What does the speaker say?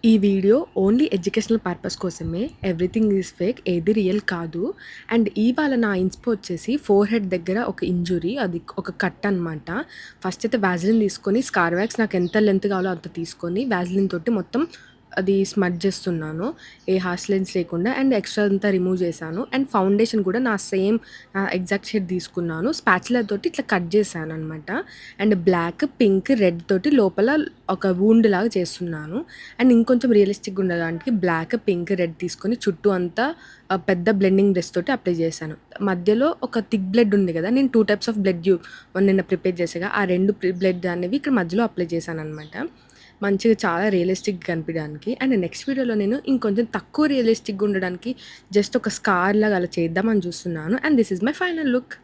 ఈ video only educational purpose కోసమే. Everything is fake. ఏది రియల్ కాదు. అండ్ ఇవాళ నా ఇన్స్పో వచ్చేసి ఫోర్ హెడ్ దగ్గర ఒక ఇంజురీ, అది ఒక కట్ అనమాట. ఫస్ట్ అయితే వ్యాజ్లిన్ తీసుకొని, స్కార్ వ్యాక్స్ నాకు ఎంత లెంత్ కావాలో అంత తీసుకొని వ్యాజ్లిన్ తోటి మొత్తం అది స్మడ్ చేస్తున్నాను, ఏ హార్ష్ లైన్స్ లేకుండా. అండ్ ఎక్స్ట్రా అంతా రిమూవ్ చేశాను. అండ్ ఫౌండేషన్ కూడా నా సేమ్ ఎగ్జాక్ట్ షేడ్ తీసుకున్నాను, స్పాచులా తోటి ఇట్లా కట్ చేశాను అనమాట. అండ్ బ్లాక్, పింక్, రెడ్ తోటి లోపల ఒక వూండ్ లాగా చేస్తున్నాను. అండ్ ఇంకొంచెం రియలిస్టిక్గా ఉండడానికి బ్లాక్, పింక్, రెడ్ తీసుకొని చుట్టూ అంతా పెద్ద బ్లెండింగ్ బ్రష్ తోటి అప్లై చేశాను. మధ్యలో ఒక థిక్ బ్లడ్ ఉంది కదా, నేను 2 టైప్స్ ఆఫ్ బ్లడ్ నిన్న ప్రిపేర్ చేసాగా, ఆ 2 బ్లడ్ అనేవి ఇక్కడ మధ్యలో అప్లై చేశాను అనమాట, మంచిగా చాలా రియలిస్టిక్గా కనిపించడానికి. అండ్ నెక్స్ట్ వీడియోలో నేను ఇంకొంచెం తక్కువ రియలిస్టిక్గా ఉండడానికి జస్ట్ ఒక స్కార్ లాగా అలా చేద్దామని చూస్తున్నాను. And this is my final look.